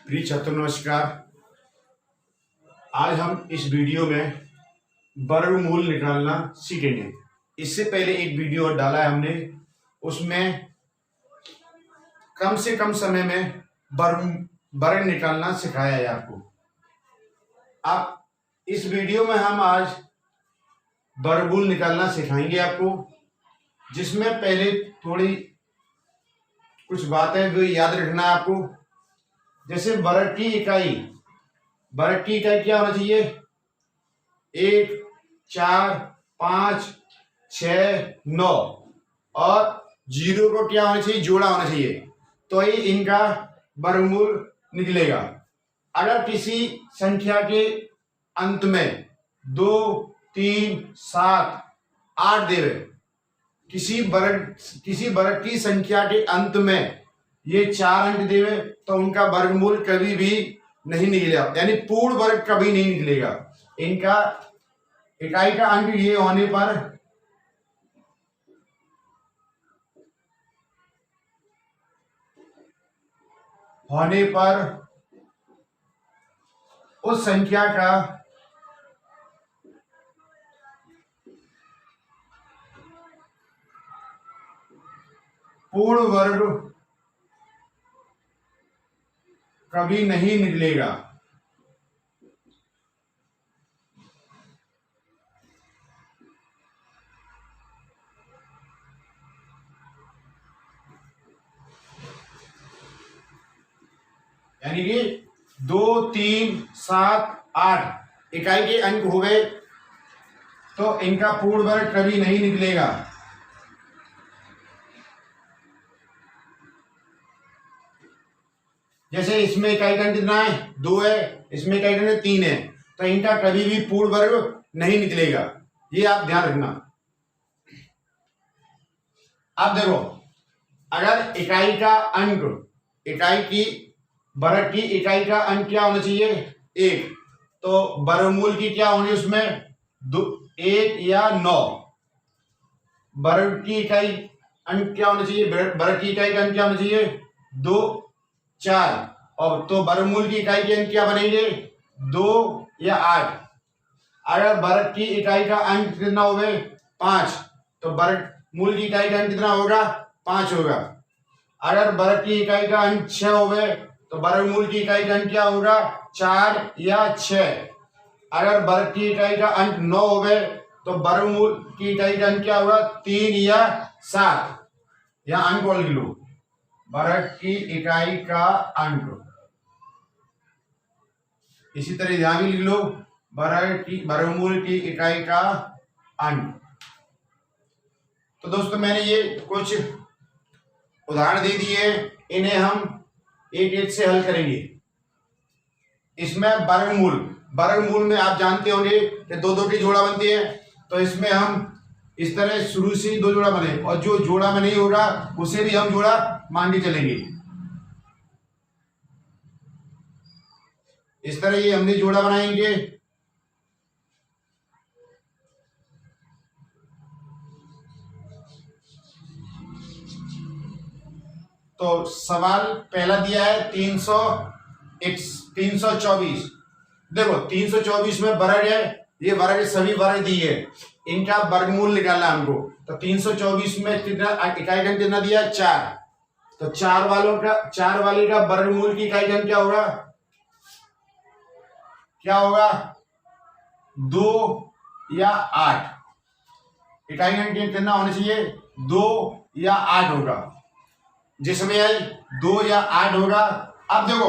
प्रिय छात्रों नमस्कार। आज हम इस वीडियो में वर्गमूल निकालना सीखेंगे। इससे पहले एक वीडियो डाला है हमने, उसमें कम से कम समय में वर्ग निकालना सिखाया है आपको। अब इस वीडियो में हम आज वर्गमूल निकालना सिखाएंगे आपको, जिसमें पहले थोड़ी कुछ बातें जो याद रखना है आपको। जैसे वर्ग की इकाई क्या होना चाहिए? 1, 4, 5, 6, 9 और 0 को क्या होना चाहिए? जोड़ा होना चाहिए, तो ही इनका वर्गमूल निकलेगा। अगर किसी संख्या के अंत में 2, 3, 7, 8 देवे, किसी वर्ग की संख्या के अंत में ये 4 अंक देवे, तो उनका वर्गमूल कभी भी नहीं निकलेगा, यानी पूर्ण वर्ग कभी नहीं निकलेगा। इनका इकाई का अंक ये होने पर उस संख्या का पूर्ण वर्ग कभी नहीं निकलेगा। यानी कि 2, 3, 7, 8 इकाई के अंक हो गए, तो इनका पूर्ण वर्ग कभी नहीं निकलेगा। जैसे इसमें इकाई का अंक कितना है? 2 है, इसमें इकाई का अंक 3 है, तो इनका कभी भी पूर्ण वर्ग नहीं निकलेगा। ये आप ध्यान रखना। अब देखो, अगर इकाई का अंक, वर्ग की इकाई का अंक क्या होना चाहिए? 1, तो वर्गमूल की क्या होनी उसमें? 1 या 9। वर्ग की इकाई अंक क्या होना चाहिए? वर्ग की इकाई का अंक क्या होना चाहिए? 2, 4। और तो वर्गमूल की इकाई के अंक क्या बनेंगे? 2 या 8। अगर वर्ग की इकाई का अंक कितना हो गए? 5, तो वर्गमूल की इकाई का अंक कितना होगा? 5 होगा। अगर वर्ग की इकाई का अंक 6 हो गए, तो वर्गमूल की इकाई का अंक क्या होगा? 4 या 6। अगर वर्ग की इकाई का अंक 9 हो गए, तो वर्गमूल की इकाई का अंक क्या होगा? 3 या 7। यहां अंक और लिख लो, वर्ग की इकाई का अंक। इसी तरह यहां भी लिख लो, वर्गमूल की इकाई का अंक। तो दोस्तों, मैंने ये कुछ उदाहरण दे दिए, इन्हें हम एक एक से हल करेंगे। इसमें वर्गमूल में आप जानते होंगे कि 2-2 की जोड़ा बनती है, तो इसमें हम इस तरह शुरू से 2 जोड़ा बने, और जो जोड़ा में नहीं होगा उसे भी हम जोड़ा मान के चलेंगे। इस तरह ये हमने जोड़ा बनाएंगे। तो सवाल पहला दिया है 324। देखो 324 में वर्ग है, ये वर्ग सभी वर्ग दिए है, इनका वर्गमूल निकालना हमको। तो 324 में कितना इकाई का कितना दिया? 4। तो 4 वाले का वर्गमूल की इकाई का क्या होगा? 2 या 8। इकाई का कितना होना चाहिए? 2 या 8 होगा। जिसमें 2 या 8 होगा। अब देखो,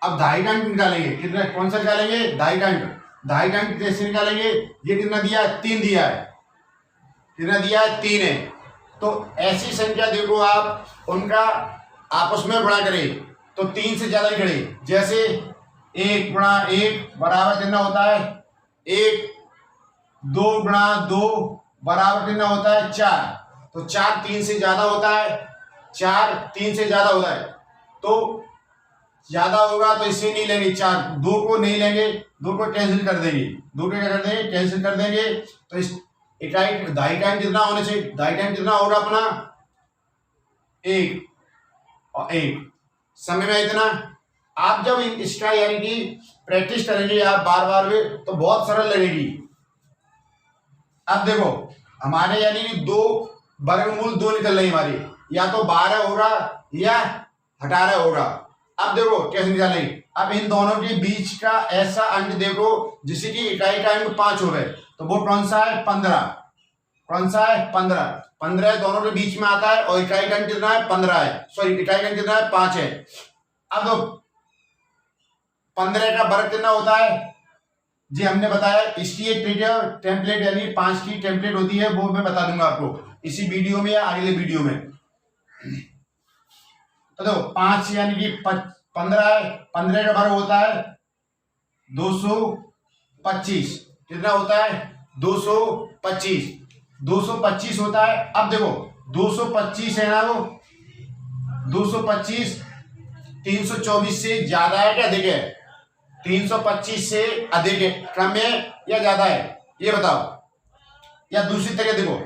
अब ढाई का अंक निकालेंगे। कितना, कौन सा निकालेंगे? ढाई का अंक। ढाई का अंक कैसे निकालेंगे? ये कितना दिया है? 3 दिया है। कितना दिया है? 3 है। तो ऐसी संख्या देखो, आप उनका आपस में गुणा करें तो 3 से ज्यादा ही करें। जैसे 1 गुणा 1 बराबर कितना होता है? 1। 2 गुणा 2 बराबर कितना होता है? 4। तो 4 3 से ज्यादा होता है। 4 3 से ज्यादा होता है, तो ज्यादा होगा तो इसे नहीं लेंगे, 4 2 को नहीं लेंगे, 2 को कैंसिल कर देंगे। 2 को क्या कर देंगे? कैंसिल कर देंगे। तो इस इकाई दाई टाइम कितना होना चाहिए? दाई टाइम कितना होगा अपना? 1 और 1 समय में इतना आप जब इसका यानी कि प्रैक्टिस करेंगे आप बार बार में तो बहुत सरल लगेगी। अब देखो हमारे यानी कि दो वर्गमूल दो निकल रही हमारी, या तो 12 होगा या 18 होगा। अब देखो कैसे निकालेंगे। अब इन दोनों के बीच का ऐसा अंक देखो जिसकी इकाई का अंक 5 हो गए, तो वो कौन सा है? 15। कौन सा है? 15। 15 दोनों के बीच में आता है और इकाई का अंक कितना है? 15 है। सॉरी इकाई का अंक कितना है? 5 है। अब तो 15 का वर्ग कितना होता है जी? हमने बताया इसकी एक टेम्पलेट यानी 5 की टेम्पलेट होती है, वो मैं बता दूंगा आपको इसी वीडियो में या अगले वीडियो में। तो देखो 5 यानी कि 15 है। 15 का वर्ग होता है 225। कितना होता है? 225। 225 होता है। अब देखो 225 है ना, वो 225 324 से ज्यादा है क्या? अधिक है? 325 से अधिक है, कम है या ज्यादा है? ये बताओ। या दूसरी तरह देखो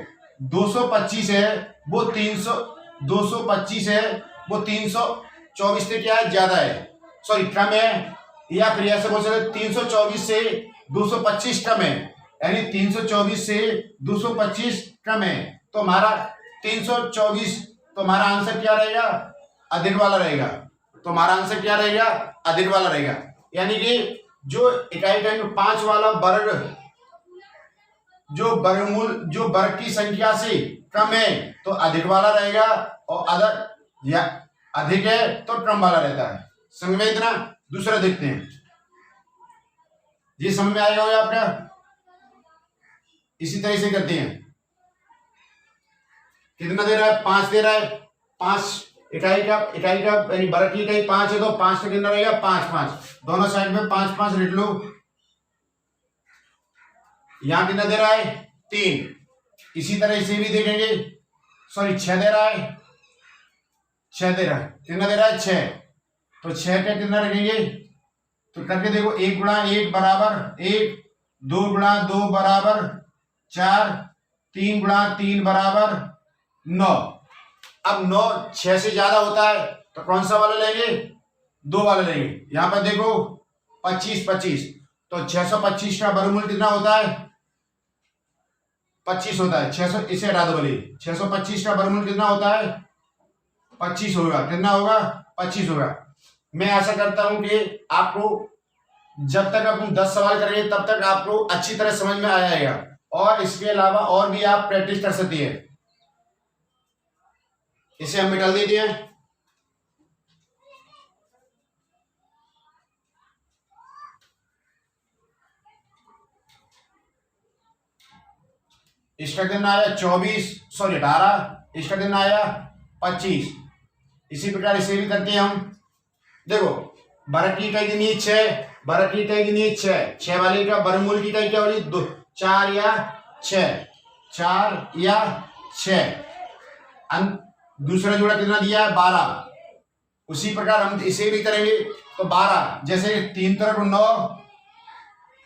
225 है वो 225 है वो 324 से क्या है? ज्यादा है, सॉरी कम है। या फिर ऐसे बोल सकते 324 से 225 कम है, यानी 324 से 225 कम है। तो हमारा 324, तो हमारा आंसर क्या रहेगा? अधिक वाला रहेगा। तो हमारा आंसर क्या रहेगा? अधिक वाला रहेगा। यानी कि जो इकाई का अंक 5 वाला वर्ग, जो वर्गमूल जो वर्ग की संख्या से कम है तो अधिक वाला रहेगा, और अगर या अधिक है तो कम वाला रहता है। समझ में इतना? दूसरा देखते हैं जी, समझ में आएगा आपका? इसी तरह से करते हैं। कितना दे रहा है? 5 दे रहा है। 5 इकाई का यानी वर्ग की इकाई 5 है, तो 5 का कितना रहेगा? 5 5 दोनों साइड में 5 5 लिख लो। यहां कितना दे रहा है? 3। इसी तरह इसे भी देखेंगे, सॉरी 6 दे रहा है। 6 दे रहा है। कितना दे रहा है? 6। तो 6 का कितना रखेंगे? तो करके देखो 1 गुणा 1 बराबर 1, 2 गुणा 2 बराबर 4, 3 गुणा 3 बराबर 9। अब 9 6 से ज्यादा होता है तो कौन सा वाला लेंगे? 2 वाला लेंगे। यहां पर देखो 25 25, तो 625 का वर्गमूल कितना होता है? 25 होता है। 600 इसे हटा दो बोलिए। 625 का वर्गमूल कितना होता है? 25 होगा। कितना होगा? 25 होगा। मैं आशा करता हूं कि आपको जब तक आप 10 सवाल करेंगे तब तक आपको अच्छी तरह समझ में आ जाएगा, और इसके अलावा और भी आप प्रैक्टिस कर सकती है। इसे हम मिटा दीजिए। इसका दिन आया 24, सॉरी 18। इसका दिन आया 25। इसी प्रकार इसे भी करते हैं हम। देखो वर्ग की इकाई कितनी? 6। वर्ग की इकाई कितनी? 6। 6 वाली का वर्गमूल की इकाई क्या होगी? 2 4 या 6, 4 या 6। दूसरा जोड़ा कितना दिया है? 12। उसी प्रकार हम इसे भी करेंगे। तो 12, जैसे 3 तरफ 9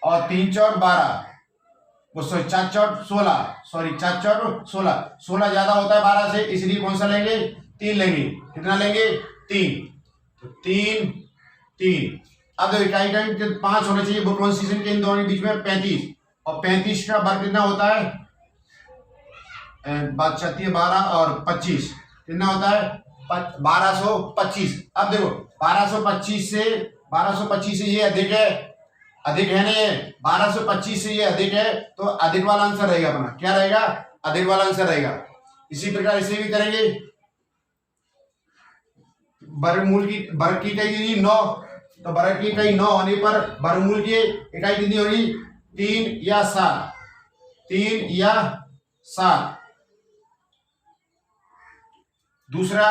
और 3 चौक 12, वो 4 चौक 16, सॉरी 4 चौक 16। 16 ज्यादा होता है 12 से, इसलिए कौन सा लेंगे? 3 लेंगे। कितना लेंगे? 3। तो 3 3। अब देखो इकाई का अंक 5 होना चाहिए, वो कौन सी संख्या? इन दोनों के बीच में 35, और 35 का वर्ग कितना होता है? बात चलती है 12 और 25 कितना होता है? 1225। अब देखो 1225 से ये अधिक है, अधिक है नहीं है? 1225 से ये अधिक है, तो अधिक वाला आंसर रहेगा अपना। क्या रहेगा? अधिक वाला आंसर रहेगा। इसी प्रकार इसे भी करेंगे। वर्ग की इकाई 9, तो वर्ग की इकाई 9 होने पर वर्गमूल की इकाई कितनी होगी? 3 या 7। 3 या 7। दूसरा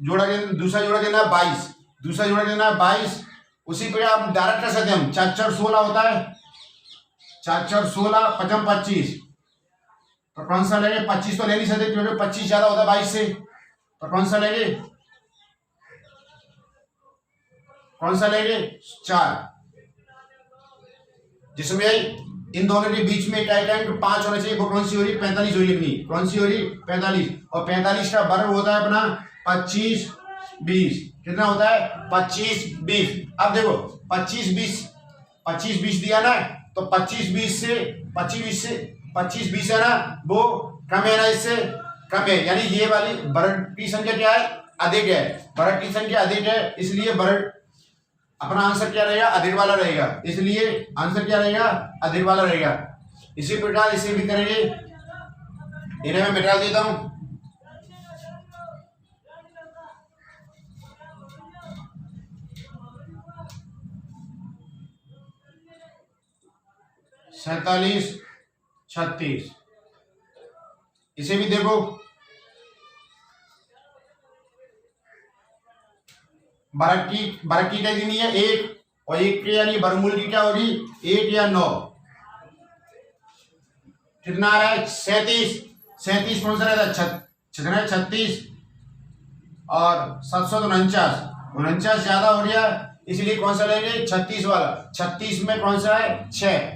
जोड़ा देना 22। दूसरा जोड़ा देना 22। उसी प्रकार आप डायरेक्ट कर सकते हैं हम। 4 4 16 होता है। 4 4 16 5 25, तो कौन सा लेंगे? 25 तो ले नहीं सकते क्योंकि 25 ज्यादा होता है 22 से, तो कौन सा लेंगे? 4, जिसमें इन दोनों के बीच में इकाई का अंक 5 होना चाहिए। वो कौन सी हो रही? 45 हो रही अपनी। कौन सी हो रही? 45। और 45 का वर्ग होता है अपना 25 20 कितना होता है 25 20। अब देखो 25 20 दिया ना, तो 25 20 है ना, वो कम है ना, इससे कम है, यानी ये वाली बर्ड की संख्या क्या है, अधिक है, बर्ड की संख्या अधिक है, इसलिए बर्ड अपना आंसर क्या रहेगा, अधिक वाला रहेगा, इसलिए आंसर क्या रहेगा, अधिक वाला रहेगा। इसी प्रकार इसे भी करेंगे, इन्हें मैं मिटा देता हूं। सैतालीस 36, इसे भी देखो, बर्ग की क्या गिनी है 1, और 1 के यानी वर्गमूल की क्या होगी 1 या 9, कितना आ रहा है 37 कौन सा रहता है 36 और 749 ज्यादा हो गया, इसलिए कौन सा लेंगे 36 वाला। 36 में कौन सा है 6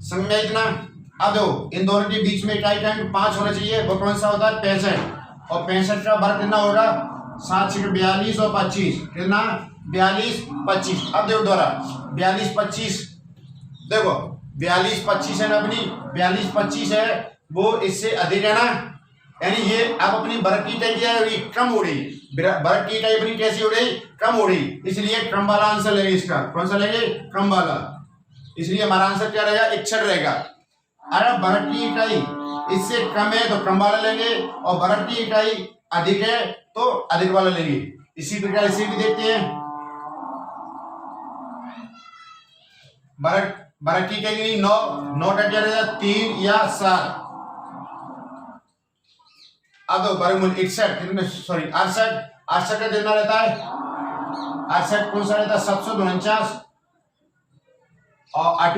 समझ इतना। अब दो इन दोनों के बीच में इकाई का 5 होना चाहिए, वो कौन सा होता है 65, और 65 का वर्ग कितना होगा 7 42 और 25 कितना 42 25। अब देखो दोबारा 42 25, देखो 42 25 है ना, अपनी 42 25 है, वो इससे अधिक है ना, यानी ये अब अपनी वर्ग की इकाई क्या है कम हो रही, वर्ग की इकाई अपनी कैसी हो रही कम हो रही, इसलिए कम वाला आंसर लेंगे। इसका कौन सा लेंगे कम वाला, इसलिए हमारा आंसर क्या रहेगा 61 रहेगा। अगर वर्ग की इकाई इससे कम है तो कम वाला लेंगे, और वर्ग की इकाई अधिक है तो अधिक वाला लेंगे। इसी प्रकार इसे भी देखते हैं, वर्ग की इकाई 9 का क्या रहेगा 3 या 7। अब दो वर्गमूल 61 कितने 68 का कितना रहता है 68 कौन सा रहता है 749 और 8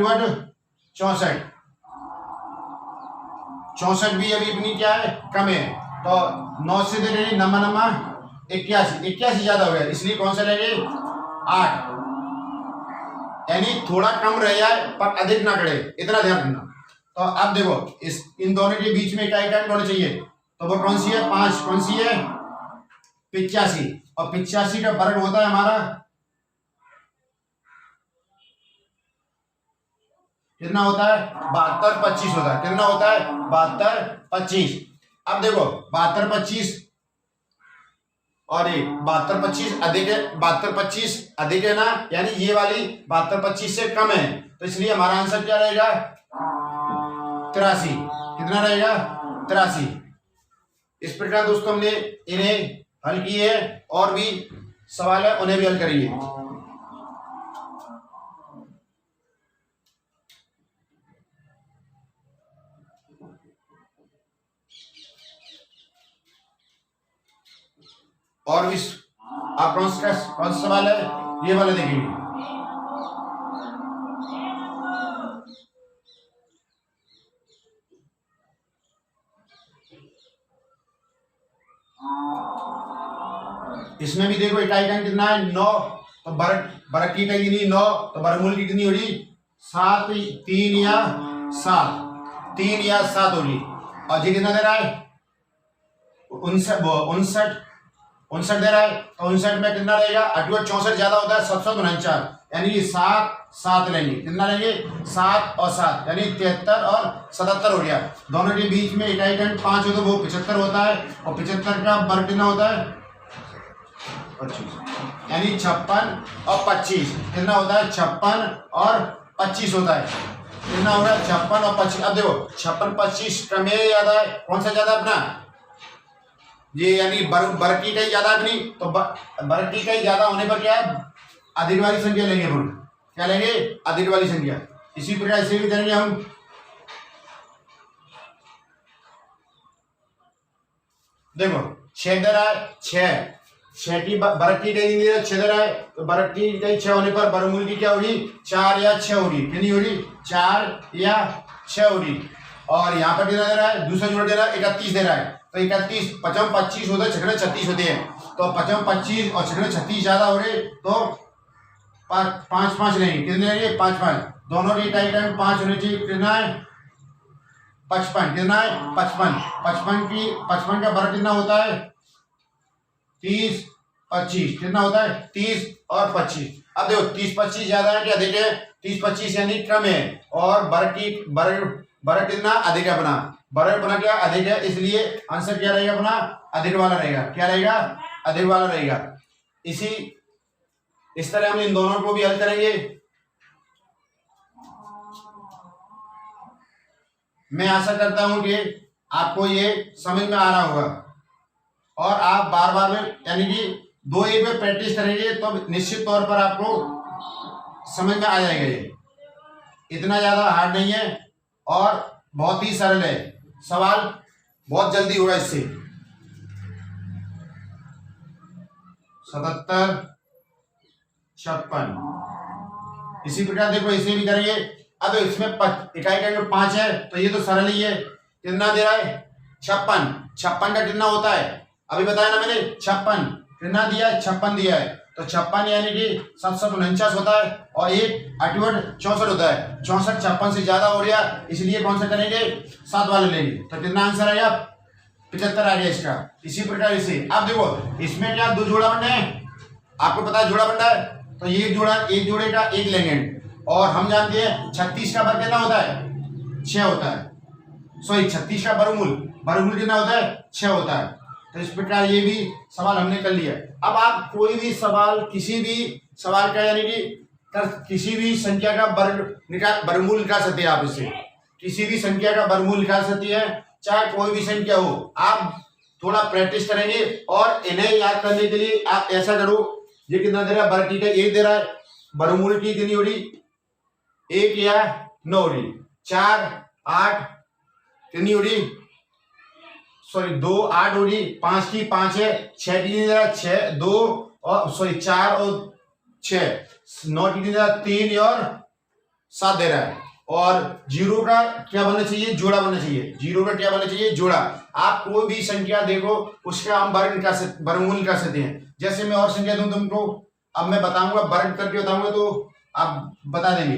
64 भी अभी अपनी क्या है कम है, तो 9 से दे रही नमा 81 ज्यादा हो गया, इसलिए कौन सा लेंगे 8, यानी थोड़ा कम रह जाए पर अधिक ना करे, इतना ध्यान रखना। तो अब देखो इन दोनों के बीच में इकाई होना चाहिए, तो वो कौन सी है 5, कौन सी है 85, और 85 का वर्ग होता है हमारा कितना होता है 72 25 होता है, कितना होता है 72 25। अब देखो 72 25 और ये 72 25 अधिक है, 72 25 अधिक है ना, यानी ये वाली 72 25 से कम है, तो इसलिए हमारा आंसर क्या रहेगा 83, कितना रहेगा 83। इस प्रकार दोस्तों हमने इन्हें हल किए हैं, और भी सवाल है उन्हें भी हल करिए। और भी आप कौन सा सवाल है ये वाले देखेंगे। इसमें भी देखो इकाई का कितना है 9, तो वर्ग की इकाई कितनी 9, तो वर्गमूल की कितनी होगी 7 3 या 7 होगी, और ये कितना दे रहा है 59 दे रहा है, तो 59 में कितना रहेगा 8 64 ज्यादा होता है 749, यानी 7 लेंगे, कितना लेंगे 7 और 7 यानी 73 और 77 हो गया। दोनों के बीच में इकाई का 5 हो तो वो 75 होता है, और 75 का वर्ग कितना होता है 25, यानी 56 और 25 कितना होता है 56 और 25 होता है, कितना होगा 56 और 25। अब देखो 56 25 कम है ज्यादा है, कौन सा ज्यादा अपना ये, यानी वर्ग की इकाई ज्यादा अपनी, तो वर्ग की इकाई ज्यादा होने पर क्या है अधिक वाली संख्या लेंगे, हम क्या लेंगे अधिक वाली संख्या। इसी प्रकार से भी करेंगे हम। देखो 6 दे रहा है 6 की वर्ग की इकाई 6 दे रहा है, तो वर्ग की इकाई 6 होने पर वर्गमूल की क्या होगी 4 या 6 होगी, कितनी होगी 4 या 6 होगी। और यहाँ पर कितना दे रहा है दूसरा जोड़ दे रहा है 31 दे रहा है, तो 31 55 25 होता है, 6 36 होते हैं, तो 55 25 और 6 36 ज्यादा हो रहे, तो 5 5 लेंगे, कितने लेंगे 5 5, दोनों की इकाई टाइम 5 होने चाहिए, कितना है 55, कितना है 55 का वर्ग कितना होता है 30 25 कितना होता है 30 और 25। अब देखो 30 25 ज्यादा है कि अधिक है? 30 25 यानी कम है और बर्ग कितना अधिक है अपना, बर्ग अपना क्या अधिक है, इसलिए आंसर क्या रहेगा अपना अधिक वाला रहेगा। क्या रहेगा? अधिक वाला रहेगा। इस तरह हम इन दोनों को भी हल करेंगे। मैं आशा करता हूं कि आपको ये समझ में आ रहा होगा और आप बार बार में यानी कि 2-1 में प्रैक्टिस करेंगे तो निश्चित तौर पर आपको समझ में आ जाएगा। ये इतना ज्यादा हार्ड नहीं है और बहुत ही सरल है। सवाल बहुत जल्दी होगा इससे। 77 56। इसी प्रकार देखो इसे भी करेंगे। अब इसमें इकाई का 5 है तो ये तो सरल ही है। कितना दे रहा है? 56। 56 का कितना होता है? अभी बताया ना मैंने 56 कितना दिया है? 56 दिया है। तो 56 यानी कि 749 होता है और एक 64 होता है। 64 56 से ज्यादा हो गया, इसलिए कौन सा करेंगे? 7 वाले लेंगे। तो कितना आंसर आएगा? 75 आ गया इसका। इसी प्रकार इसे अब देखो इसमें क्या 2 जोड़ा बनना है, आपको पता है जोड़ा बनना है तो ये एक जोड़े का 1 लेंगे और हम जानते हैं 36 का वर्ग कितना होता है? 6 होता है। सॉरी 36 का वर्गमूल कितना होता है? 6 होता है। तो इस प्रकार ये भी सवाल हमने कर लिया। अब आप कोई भी सवाल किसी भी सवाल का यानी कि किसी भी संख्या का वर्गमूल निकाल सकते हैं। आप इससे किसी भी संख्या का वर्गमूल निकाल सकती है, चाहे कोई भी संख्या हो। आप थोड़ा प्रैक्टिस करेंगे और इन्हें याद करने के लिए आप ऐसा करो, ये कितना दे रहा है? वर्ग का 1 दे रहा है, वर्गमूल की कितनी हो रही? 1 या 9 हो रही। 4 8 कितनी हो रही? सॉरी 2 8 हो रही। 5 की 5 है। 6 की कितनी दे रहा है? 6 2 और सॉरी 4 और 6 9 की कितनी दे रहा है? 3 और 7 दे रहा है। और 0 का क्या बनना चाहिए? जोड़ा बनना चाहिए। 0 का क्या बनना चाहिए? जोड़ा। आप कोई भी संख्या देखो उसका हम वर्गमूल निकाल सकते हैं। जैसे मैं और संख्या दूं तुमको, अब मैं बताऊंगा वर्ग करके बताऊंगा तो आप बता देंगे।